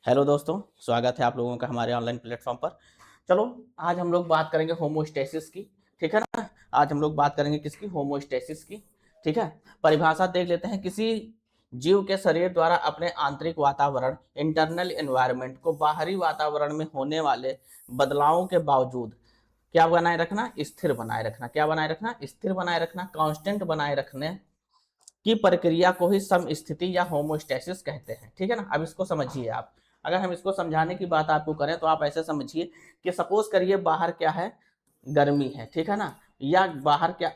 Hello दोस्तों, स्वागत है आप लोगों का हमारे ऑनलाइन प्लेटफॉर्म पर। चलो, आज हम लोग बात करेंगे होमोस्टेसिस की। ठीक है ना। आज हम लोग बात करेंगे किसकी? होमोस्टेसिस की। ठीक है। परिभाषा देख लेते हैं। किसी जीव के शरीर द्वारा अपने आंतरिक वातावरण, इंटरनल एनवायरनमेंट को बाहरी वातावरण में होने वाले बदलावों के बावजूद क्या बनाए रखना? स्थिर बनाए रखना। क्या बनाए रखना? स्थिर बनाए रखना, कांस्टेंट बनाए रखने की प्रक्रिया को ही समस्थिति या होमोस्टेसिस कहते हैं। ठीक है ना। अब इसको समझिए आप। अगर हम इसको समझाने की बात आपको करें तो आप ऐसे समझिए कि सपोज करिए बाहर क्या है? गर्मी है। ठीक है ना। या बाहर क्या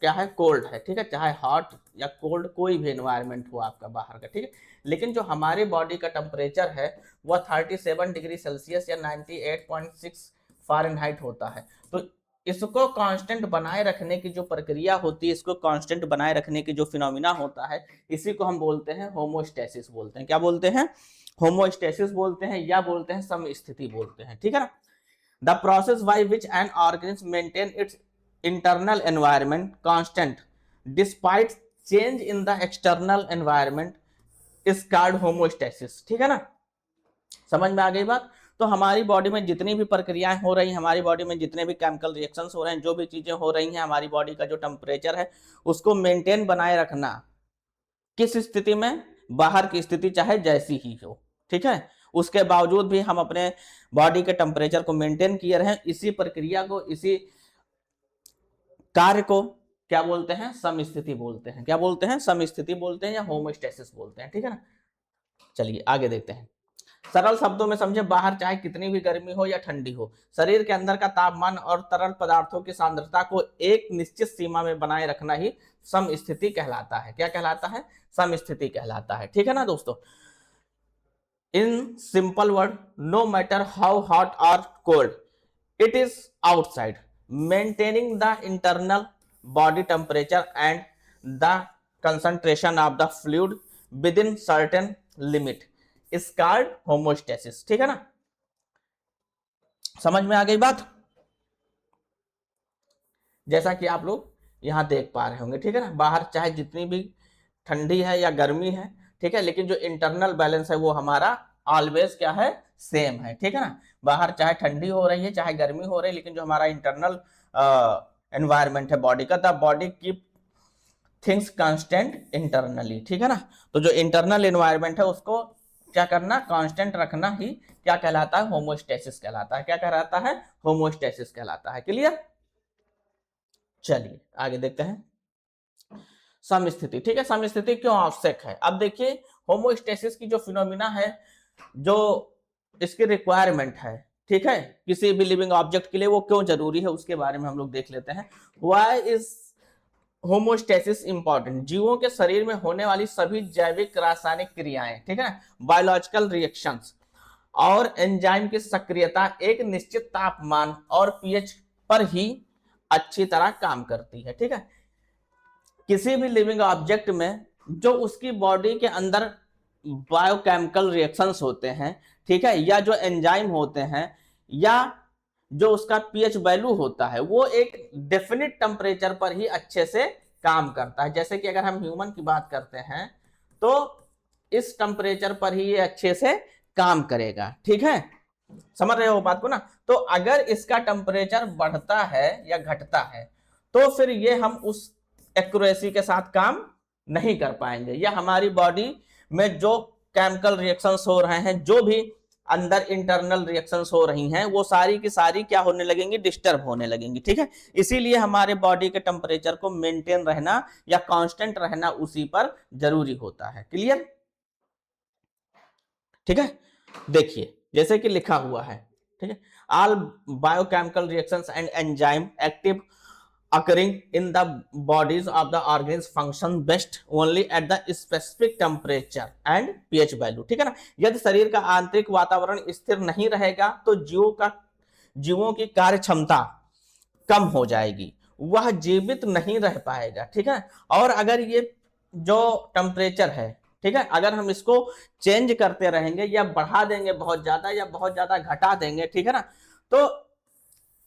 क्या है? कोल्ड है। ठीक है। चाहे हॉट या कोल्ड कोई भी एनवायरनमेंट हो आपका बाहर का। ठीक है। लेकिन जो हमारे बॉडी का टेम्परेचर है वह 37 डिग्री सेल्सियस या 98.6 फ़ारेनहाइट होता है। तो इसको कांस्टेंट बनाए रखने की जो प्रक्रिया होती है, इसको कांस्टेंट बनाए रखने की जो फिनोमिना होता है, इसी को हम बोलते हैं होमोस्टेसिस बोलते हैं। क्या बोलते हैं? होमोस्टेसिस बोलते हैं या बोलते हैं समस्थिति बोलते हैं। ठीक है ना। The process by which an organism maintain its internal environment constant despite change in the external environment is called homeostasis. ठीक है ना। समझ में आ गई बात? तो हमारी बॉडी में जितनी भी प्रक्रियाएं हो रही हैं, हमारी बॉडी में जितने भी केमिकल रिएक्शंस हो रहे हैं, जो भी चीजें हो रही हैं, हमारी बॉडी का जो टेम्परेचर है उसको मेंटेन बनाए रखना। किस स्थिति में? बाहर की स्थिति चाहे जैसी ही हो। ठीक है। उसके बावजूद भी हम अपने बॉडी के टेम्परेचर को मेंटेन किए रहें। इसी प्रक्रिया को, इसी कार्य को क्या बोलते हैं? समस्थिति बोलते हैं। क्या बोलते हैं? समस्थिति बोलते हैं या होमोस्टेसिस बोलते हैं। ठीक है ना। चलिए आगे देखते हैं। सरल शब्दों में समझे, बाहर चाहे कितनी भी गर्मी हो या ठंडी हो, शरीर के अंदर का तापमान और तरल पदार्थों की सांद्रता को एक निश्चित सीमा में बनाए रखना ही समस्थिति कहलाता है। क्या कहलाता है? समस्थिति कहलाता है। ठीक है ना दोस्तों। In simple word, no matter how hot और cold it is outside, maintaining the internal body temperature and the concentration of the fluid within certain limit is called homeostasis. ठीक है ना। समझ में आ गई बात? जैसा कि आप लोग यहां देख पा रहे होंगे। ठीक है ना। बाहर चाहे जितनी भी ठंडी है या गर्मी है, ठीक है, लेकिन जो इंटरनल बैलेंस है वो हमारा ऑलवेज क्या है? सेम है। ठीक है ना। बाहर चाहे ठंडी हो रही है चाहे गर्मी हो रही है, लेकिन जो हमारा इंटरनल एनवायरमेंट है बॉडी का, the body keep things constant internally. ठीक है ना। तो जो इंटरनल एनवायरमेंट है उसको क्या करना? कांस्टेंट रखना ही क्या कहलाता है? होमोस्टेसिस कहलाता है। क्या कहलाता है? होमोस्टेसिस कहलाता है। क्लियर? चलिए आगे देखते हैं। समस्थिति। ठीक है। समस्थिति क्यों आवश्यक है? अब देखिए, होमोस्टेसिस की जो फिनोमिना है, जो इसकी रिक्वायरमेंट है, ठीक है, किसी भी लिविंग ऑब्जेक्ट के लिए वो क्यों जरूरी है उसके बारे में हम लोग देख लेते हैं। Why is homeostasis important? जीवों के शरीर में होने वाली सभी जैविक रासायनिक क्रियाएं, ठीक है, बायोलॉजिकल रिएक्शंस और एंजाइम की सक्रियता एक निश्चित तापमान और पीएच पर ही अच्छी तरह काम करती है। ठीक है। किसी भी लिविंग ऑब्जेक्ट में जो उसकी बॉडी के अंदर बायोकेमिकल रिएक्शंस होते हैं, ठीक है, या जो एंजाइम होते हैं, या जो उसका पीएच वैल्यू होता है, वो एक डेफिनिट टेम्परेचर पर ही अच्छे से काम करता है। जैसे कि अगर हम ह्यूमन की बात करते हैं तो इस टेम्परेचर पर ही ये अच्छे से काम करेगा। ठीक है। समझ रहे हो बात को ना? तो अगर इसका टेम्परेचर बढ़ता है या घटता है तो फिर ये हम उस एक्यूरेसी के साथ काम नहीं कर पाएंगे, या हमारी बॉडी में जो केमिकल रिएक्शंस हो रहे हैं, जो भी अंदर इंटरनल रिएक्शंस हो रही हैं, वो सारी की सारी क्या होने लगेंगी? डिस्टर्ब होने लगेंगी। ठीक है। इसीलिए हमारे बॉडी के टेम्परेचर को मेंटेन रहना या कांस्टेंट रहना उसी पर जरूरी होता है। क्लियर? ठीक है। देखिए जैसे कि लिखा हुआ है, ठीक है, all biochemical reactions and enzyme active occurring in the bodies of the organs function best only at the specific temperature and pH value। ठीक है ना। यदि शरीर का आंतरिक वातावरण स्थिर नहीं रहेगा तो जीवों की कार्य क्षमता कम हो जाएगी, वह जीवित नहीं रह पाएगा। ठीक है। और अगर ये जो टेम्परेचर है, ठीक है, अगर हम इसको चेंज करते रहेंगे या बढ़ा देंगे बहुत ज्यादा या बहुत ज्यादा घटा देंगे, ठीक है ना, तो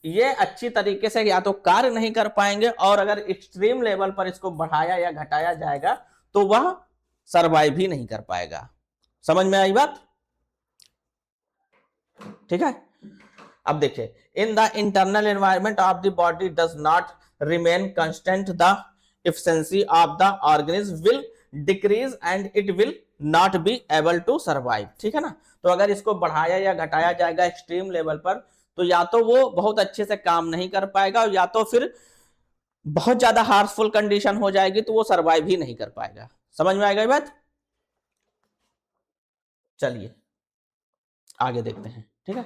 ये अच्छी तरीके से या तो कार्य नहीं कर पाएंगे, और अगर एक्सट्रीम लेवल पर इसको बढ़ाया या घटाया जाएगा तो वह सरवाइव भी नहीं कर पाएगा। समझ में आई बात? ठीक है। अब देखिए, in the internal environment of the body does not remain constant, the efficiency of the organism will decrease and it will not be able to survive. ठीक है ना। तो अगर इसको बढ़ाया या घटाया जाएगा एक्सट्रीम लेवल पर, तो या तो वो बहुत अच्छे से काम नहीं कर पाएगा, या तो फिर बहुत ज्यादा हार्मफुल कंडीशन हो जाएगी तो वो सर्वाइव ही नहीं कर पाएगा। समझ में आएगा ये बात? चलिए आगे देखते हैं। ठीक है,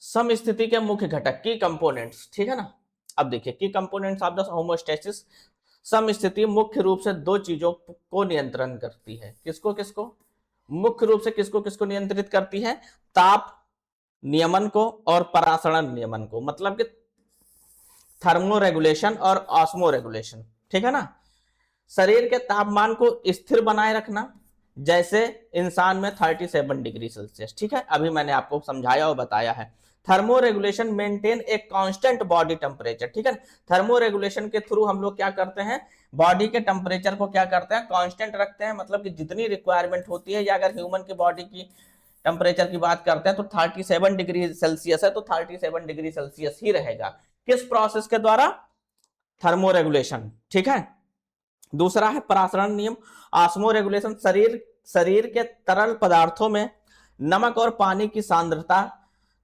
सम स्थिति के मुख्य घटक की कंपोनेंट्स। ठीक है ना। अब देखिए, की कंपोनेंट्स ऑफ द होमोस्टेसिस। सम स्थिति मुख्य रूप से दो चीजों को नियंत्रण करती है। किसको किसको? मुख्य रूप से किसको किसको नियंत्रित करती है? ताप नियमन को और परासरण नियमन को, मतलब कि थर्मो रेगुलेशन और ऑस्मो रेगुलेशन। ठीक है ना। शरीर के तापमान को स्थिर बनाए रखना, जैसे इंसान में 37 डिग्री सेल्सियस। ठीक है, अभी मैंने आपको समझाया और बताया है। Thermo regulation maintain a constant body temperature. ठीक है, थर्मो रेगुलेशन के थ्रू हम लोग क्या करते हैं? बॉडी के टेम्परेचर को क्या करते हैं? कांस्टेंट रखते हैं, मतलब कि जितनी रिक्वायरमेंट होती है, या अगर ह्यूमन की बॉडी की टेम्परेचर की बात करते हैं तो 37 डिग्री सेल्सियस है, तो 37 डिग्री सेल्सियस ही रहेगा। किस प्रोसेस के द्वारा? Thermo regulation. ठीक है। दूसरा है परासरण नियम, ऑस्मो रेगुलेशन। शरीर के तरल पदार्थों में नमक और पानी की सांद्रता,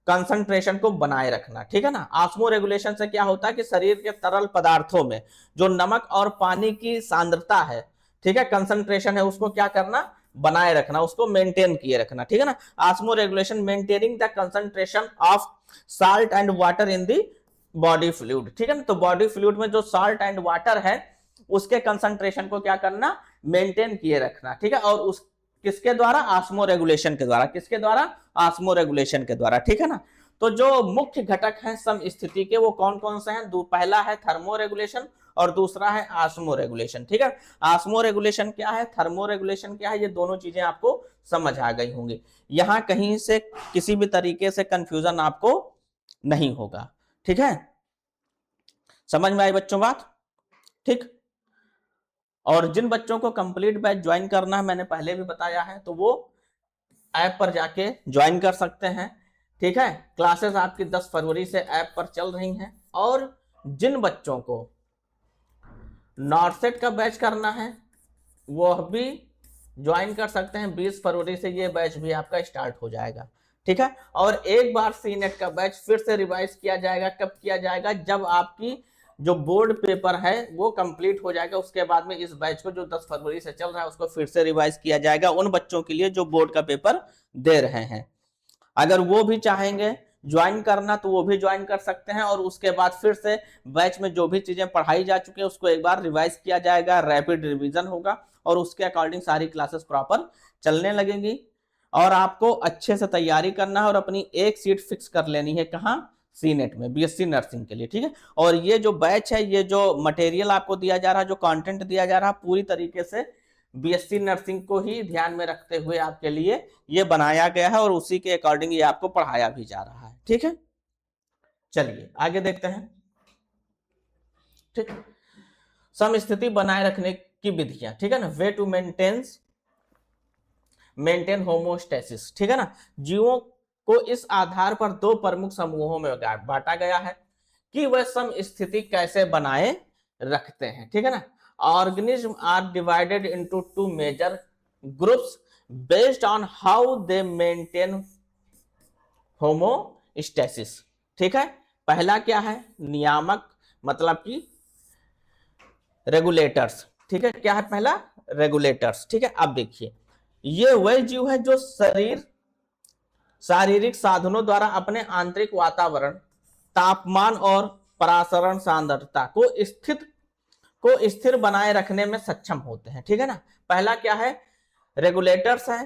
कंसंट्रेशन को बनाए रखना। ठीक है ना। ऑस्मो रेगुलेशन से क्या होता है कि शरीर के तरल पदार्थों में जो नमक और पानी की सांद्रता है, ठीक है, कंसंट्रेशन है, उसको क्या करना? बनाए रखना, उसको मेंटेन किए रखना। ठीक है ना। Osmo regulation maintaining the concentration of salt and water in the body fluid. ठीक है ना। तो बॉडी फ्लूइड में जो साल्ट एंड वाटर है उसके कंसंट्रेशन को क्या करना? मेंटेन किए रखना। ठीक है। और उस किसके द्वारा? ऑस्मो रेगुलेशन के द्वारा। किसके द्वारा? ऑस्मो रेगुलेशन के द्वारा। ठीक है ना। तो जो मुख्य घटक हैं सम स्थिति के, वो कौन कौन से हैं? पहला है थर्मो रेगुलेशन और दूसरा है ऑस्मो रेगुलेशन। ठीक है। ऑस्मो रेगुलेशन क्या है, थर्मो रेगुलेशन क्या है, ये दोनों चीजें आपको समझ आ गई होंगी। यहां कहीं से किसी भी तरीके से कंफ्यूजन आपको नहीं होगा। ठीक है, समझ में आई बच्चों बात? ठीक। और जिन बच्चों को कंप्लीट बैच ज्वाइन करना है, मैंने पहले भी बताया है, तो वो ऐप पर जाके ज्वाइन कर सकते हैं। ठीक है, क्लासेस आपकी 10 फरवरी से ऐप पर चल रही हैं। और जिन बच्चों को नॉर्सेट का बैच करना है वो भी ज्वाइन कर सकते हैं। 20 फरवरी से ये बैच भी आपका स्टार्ट हो जाएगा। ठीक है। और एक बार सी नेट का बैच फिर से रिवाइज किया जाएगा। कब किया जाएगा? जब आपकी जो बोर्ड पेपर है वो कंप्लीट हो जाएगा, उसके बाद में इस बैच को जो 10 फरवरी से चल रहा है उसको फिर से रिवाइज किया जाएगा उन बच्चों के लिए जो बोर्ड का पेपर दे रहे हैं। अगर वो भी चाहेंगे ज्वाइन करना तो वो भी ज्वाइन कर सकते हैं, और उसके बाद फिर से बैच में जो भी चीजें पढ़ाई जा चुकी है उसको एक बार रिवाइज किया जाएगा, रैपिड रिवीजन होगा और उसके अकॉर्डिंग सारी क्लासेस प्रॉपर चलने लगेंगी। और आपको अच्छे से तैयारी करना है और अपनी एक सीट फिक्स कर लेनी है। कहाँ? सी नेट में, बीएससी नर्सिंग के लिए। ठीक है। और ये जो बैच है, ये जो मटेरियल आपको दिया जा रहा है, जो कंटेंट दिया जा रहा है, पूरी तरीके से बीएससी नर्सिंग को ही ध्यान में रखते हुए आपके लिए ये बनाया गया है और उसी के अकॉर्डिंग ये आपको पढ़ाया भी जा रहा है। ठीक है, चलिए आगे देखते हैं। ठीक, समस्थिति बनाए रखने की विधियां। ठीक है ना। Way to maintain homeostasis. ठीक है ना। जीवों को इस आधार पर दो प्रमुख समूहों में बांटा गया है कि वह सम स्थिति कैसे बनाए रखते हैं। ठीक है ना। Organism are divided into two major groups based on how they maintain homeostasis. ठीक है। पहला क्या है? नियामक, मतलब कि रेगुलेटर्स। ठीक है, क्या है पहला? रेगुलेटर्स। ठीक है। अब देखिए, ये वह जीव है जो शारीरिक साधनों द्वारा अपने आंतरिक वातावरण, तापमान और परासरण सांद्रता को स्थिर बनाए रखने में सक्षम होते हैं। ठीक है ना। पहला क्या है? रेगुलेटर्स है।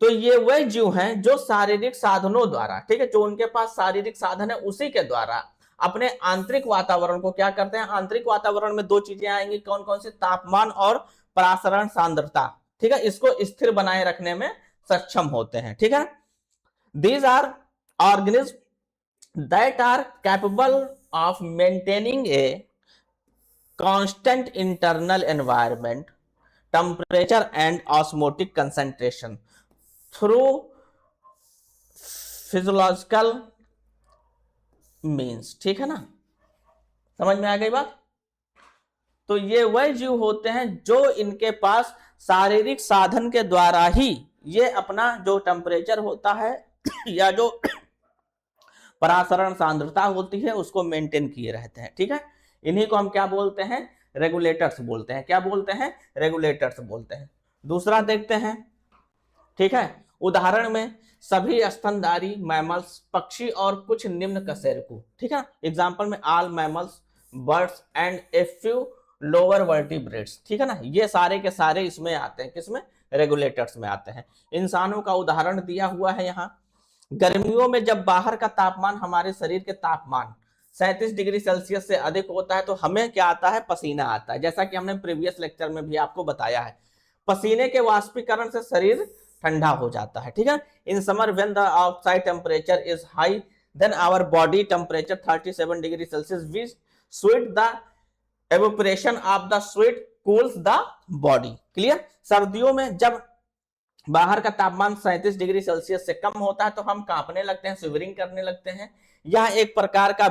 तो ये वह जीव हैं जो शारीरिक साधनों द्वारा, ठीक है, जो उनके पास शारीरिक साधन है उसी के द्वारा अपने आंतरिक वातावरण को क्या करते हैं? आंतरिक वातावरण में दो चीजें आएंगी, कौन कौन सी? तापमान और परासरण सांद्रता। ठीक है, इसको स्थिर बनाए रखने में सक्षम होते हैं। ठीक है। These are organisms that are capable of maintaining a constant internal environment, temperature and osmotic concentration through physiological means, ठीक है ना, समझ में आ गई बात। तो ये वह जीव होते हैं जो इनके पास शारीरिक साधन के द्वारा ही ये अपना जो टेम्परेचर होता है या जो परासरण सांद्रता होती है उसको मेंटेन किए रहते हैं, ठीक है। इन्हीं को हम क्या बोलते हैं, रेगुलेटर्स बोलते हैं। क्या बोलते हैं, रेगुलेटर्स बोलते हैं। दूसरा देखते हैं, ठीक है, उदाहरण में सभी स्तनधारी मैमल्स, पक्षी और कुछ निम्न कशेरुकी, ठीक है। एग्जांपल में all mammals, birds and a few lower vertebrates, ठीक है ना, ये सारे के सारे इसमें आते हैं, किसमें, रेगुलेटर्स में आते हैं। इंसानों का उदाहरण दिया हुआ है यहाँ। गर्मियों में जब बाहर का तापमान हमारे शरीर के तापमान 37 डिग्री सेल्सियस से अधिक होता है तो हमें क्या आता है, पसीना आता है। जैसा कि हमने प्रीवियस लेक्चर में भी आपको बताया है, पसीने के वाष्पीकरण से शरीर ठंडा हो जाता है, ठीक है। In summer when the outside temperature is high then our body temperature 37 degree Celsius, we sweat the evaporation of the sweat cools the body. Clear. सर्दियों में जब बाहर का तापमान 37 डिग्री सेल्सियस से कम होता है तो हम कांपने लगते हैं, शिवरिंग करने लगते हैं। यह एक प्रकार का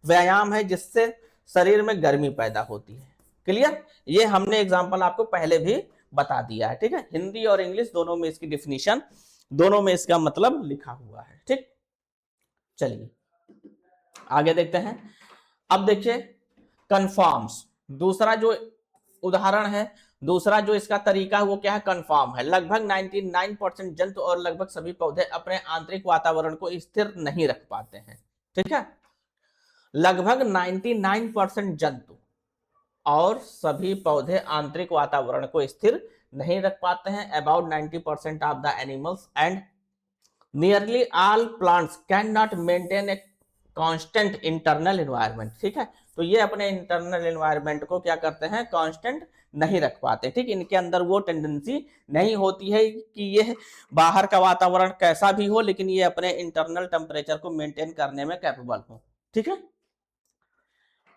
व्यायाम है जिससे शरीर में गर्मी पैदा होती है। क्लियर। ये हमने एग्जांपल आपको पहले भी बता दिया है, ठीक है। हिंदी और इंग्लिश दोनों में इसकी डिफिनीशन, दोनों में इसका मतलब लिखा हुआ है, ठीक। चलिए आगे देखते हैं। अब देखिए कन्फर्म्स, दूसरा जो उदाहरण है, दूसरा जो इसका तरीका है वो क्या है, कन्फर्म है। लगभग 99% जंतु और लगभग सभी पौधे अपने आंतरिक वातावरण को स्थिर नहीं रख पाते हैं, ठीक है। लगभग 99% जंतु और सभी पौधे आंतरिक वातावरण को स्थिर नहीं रख पाते हैं। About 90% of the animals and nearly all plants can not maintain a constant internal environment, ठीक है। तो ये अपने इंटरनल एनवायरनमेंट को क्या करते हैं, कांस्टेंट नहीं रख पाते, ठीक। इनके अंदर वो टेंडेंसी नहीं होती है कि ये बाहर का वातावरण कैसा भी हो लेकिन ये अपने इंटरनल टेम्परेचर को मेंटेन करने में कैपेबल हो, ठीक है।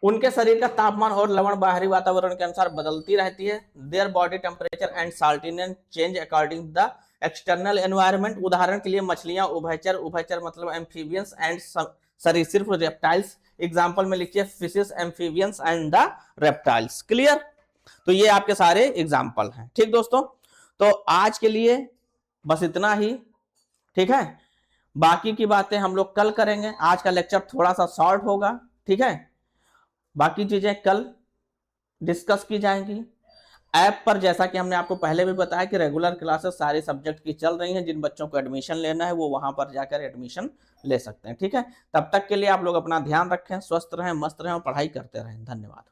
उनके शरीर का तापमान और लवण बाहरी वातावरण के अनुसार बदलती रहती है। Their body temperature and saltiness change according the external environment. उदाहरण के लिए मछलियां उभयचर मतलब एम्फीबियंस एंड सरीसृप रेप्टाइल्स। एग्जांपल में लिखिए fishes, amphibians and the reptiles. Clear. तो ये आपके सारे एग्जांपल हैं, ठीक दोस्तों। तो आज के लिए बस इतना ही, ठीक है। बाकी की बातें हम लोग कल करेंगे। आज का लेक्चर थोड़ा सा शॉर्ट होगा, ठीक है। बाकी चीजें कल डिस्कस की जाएंगी। ऐप पर जैसा कि हमने आपको पहले भी बताया कि रेगुलर क्लासेस सारे सब्जेक्ट की चल रही हैं। जिन बच्चों को एडमिशन लेना है वो वहां पर जाकर एडमिशन ले सकते हैं, ठीक है। तब तक के लिए आप लोग अपना ध्यान रखें, स्वस्थ रहें, मस्त रहें और पढ़ाई करते रहें। धन्यवाद।